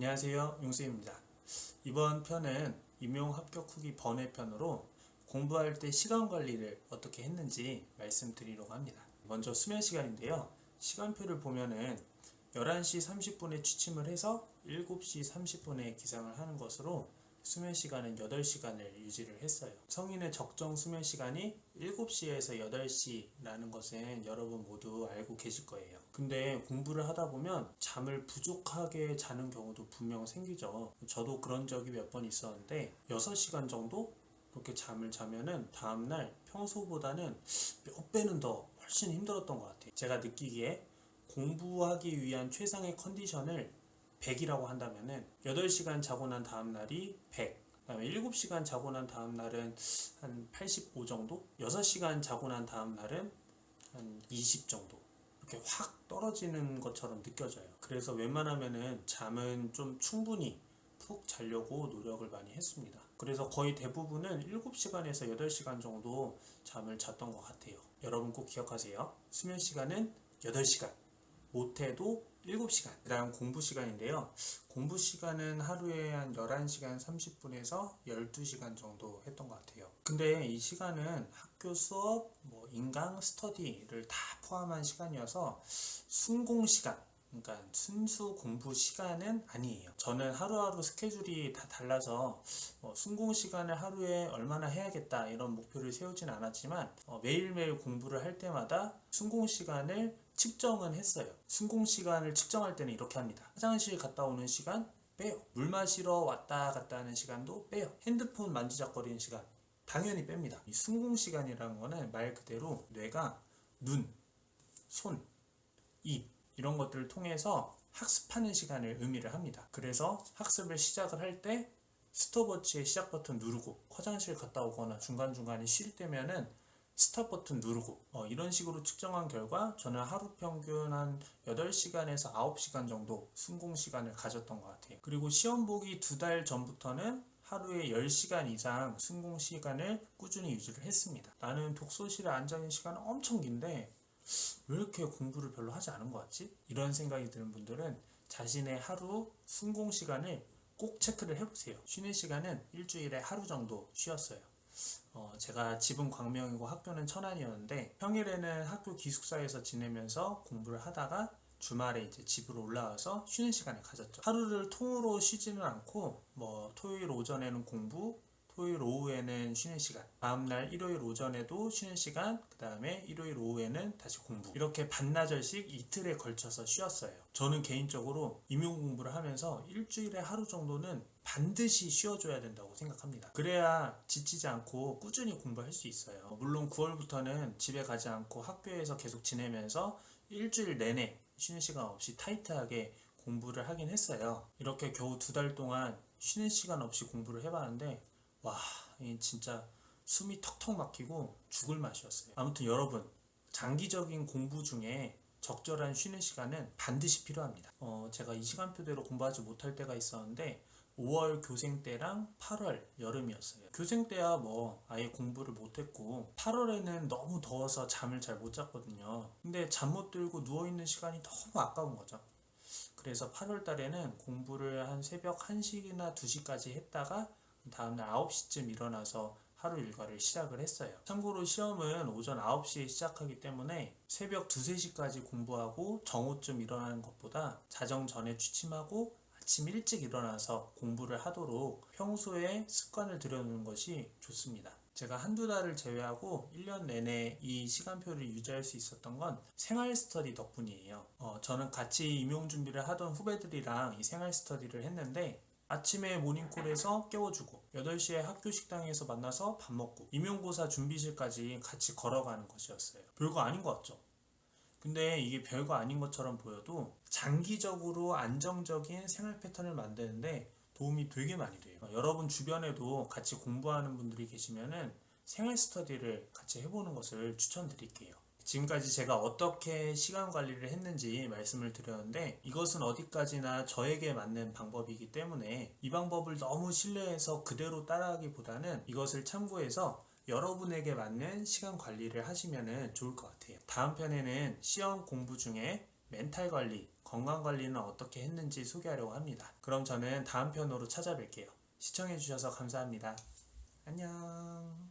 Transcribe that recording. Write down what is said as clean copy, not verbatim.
안녕하세요, 용수입니다. 이번 편은 임용 합격 후기 번외편으로 공부할 때 시간 관리를 어떻게 했는지 말씀드리려고 합니다. 먼저 수면 시간인데요. 시간표를 보면은 11시 30분에 취침을 해서 7시 30분에 기상을 하는 것으로 수면 시간은 8시간을 유지를 했어요. 성인의 적정 수면 시간이 7시에서 8시라는 것은 여러분 모두 알고 계실 거예요. 근데 공부를 하다 보면 잠을 부족하게 자는 경우도 분명 생기죠. 저도 그런 적이 몇 번 있었는데 6시간 정도 그렇게 잠을 자면은 다음날 평소보다는 몇 배는 더 훨씬 힘들었던 것 같아요. 제가 느끼기에 공부하기 위한 최상의 컨디션을 100이라고 한다면은 8시간 자고 난 다음 날이 100, 그다음에 7시간 자고 난 다음 날은 한 85 정도, 6시간 자고 난 다음 날은 한 20 정도, 이렇게 확 떨어지는 것처럼 느껴져요. 그래서 웬만하면은 잠은 좀 충분히 푹 자려고 노력을 많이 했습니다. 그래서 거의 대부분은 7시간에서 8시간 정도 잠을 잤던 것 같아요. 여러분 꼭 기억하세요. 수면 시간은 8시간, 못해도 7시간. 그 다음 공부 시간인데요. 공부 시간은 하루에 한 11시간 30분에서 12시간 정도 했던 것 같아요. 근데 이 시간은 학교 수업, 인강, 스터디를 다 포함한 시간이어서 순공 시간, 그러니까 순수 공부 시간은 아니에요. 저는 하루하루 스케줄이 다 달라서 순공 시간을 하루에 얼마나 해야겠다 이런 목표를 세우진 않았지만 매일매일 공부를 할 때마다 순공 시간을 측정은 했어요. 순공 시간을 측정할 때는 이렇게 합니다. 화장실 갔다 오는 시간 빼요. 물 마시러 왔다 갔다 하는 시간도 빼요. 핸드폰 만지작거리는 시간 당연히 뺍니다. 이 순공 시간이라는 거는 말 그대로 뇌가 눈, 손, 입 이런 것들을 통해서 학습하는 시간을 의미를 합니다. 그래서 학습을 시작을 할 때 스톱워치의 시작 버튼 누르고 화장실 갔다 오거나 중간중간에 쉴 때면은 스탑 버튼 누르고 이런 식으로 측정한 결과 저는 하루 평균 한 8시간에서 9시간 정도 순공 시간을 가졌던 것 같아요. 그리고 시험 보기 2달 전부터는 하루에 10시간 이상 순공 시간을 꾸준히 유지를 했습니다. 나는 독서실에 앉아있는 시간은 엄청 긴데 왜 이렇게 공부를 별로 하지 않은 것 같지? 이런 생각이 드는 분들은 자신의 하루 순공 시간을 꼭 체크를 해보세요. 쉬는 시간은 일주일에 하루 정도 쉬었어요. 제가 집은 광명이고 학교는 천안이었는데 평일에는 학교 기숙사에서 지내면서 공부를 하다가 주말에 이제 집으로 올라와서 쉬는 시간을 가졌죠. 하루를 통으로 쉬지는 않고 토요일 오전에는 공부, 토요일 오후에는 쉬는 시간, 다음날 일요일 오전에도 쉬는 시간, 그 다음에 일요일 오후에는 다시 공부, 이렇게 반나절씩 이틀에 걸쳐서 쉬었어요. 저는 개인적으로 임용 공부를 하면서 일주일에 하루 정도는 반드시 쉬어줘야 된다고 생각합니다. 그래야 지치지 않고 꾸준히 공부할 수 있어요. 물론 9월부터는 집에 가지 않고 학교에서 계속 지내면서 일주일 내내 쉬는 시간 없이 타이트하게 공부를 하긴 했어요. 이렇게 겨우 2달 동안 쉬는 시간 없이 공부를 해봤는데 와, 진짜 숨이 턱턱 막히고 죽을 맛이었어요. 아무튼 여러분, 장기적인 공부 중에 적절한 쉬는 시간은 반드시 필요합니다. 제가 이 시간표대로 공부하지 못할 때가 있었는데 5월 교생 때랑 8월 여름이었어요. 교생 때야 아예 공부를 못했고 8월에는 너무 더워서 잠을 잘 못 잤거든요. 근데 잠 못 들고 누워있는 시간이 너무 아까운 거죠. 그래서 8월 달에는 공부를 한 새벽 1시나 2시까지 했다가 다음날 9시쯤 일어나서 하루 일과를 시작을 했어요. 참고로 시험은 오전 9시에 시작하기 때문에 새벽 2, 3시까지 공부하고 정오쯤 일어나는 것보다 자정 전에 취침하고 아침 일찍 일어나서 공부를 하도록 평소에 습관을 들여놓는 것이 좋습니다. 제가 한두 달을 제외하고 1년 내내 이 시간표를 유지할 수 있었던 건 생활 스터디 덕분이에요. 저는 같이 임용 준비를 하던 후배들이랑 이 생활 스터디를 했는데 아침에 모닝콜에서 깨워주고 8시에 학교 식당에서 만나서 밥 먹고 임용고사 준비실까지 같이 걸어가는 것이었어요. 별거 아닌 것 같죠? 근데 이게 별거 아닌 것처럼 보여도 장기적으로 안정적인 생활 패턴을 만드는데 도움이 되게 많이 돼요. 여러분 주변에도 같이 공부하는 분들이 계시면은 생활 스터디를 같이 해보는 것을 추천드릴게요. 지금까지 제가 어떻게 시간 관리를 했는지 말씀을 드렸는데 이것은 어디까지나 저에게 맞는 방법이기 때문에 이 방법을 너무 신뢰해서 그대로 따라하기보다는 이것을 참고해서 여러분에게 맞는 시간 관리를 하시면 좋을 것 같아요. 다음 편에는 시험 공부 중에 멘탈 관리, 건강관리는 어떻게 했는지 소개하려고 합니다. 그럼 저는 다음 편으로 찾아뵐게요. 시청해주셔서 감사합니다. 안녕.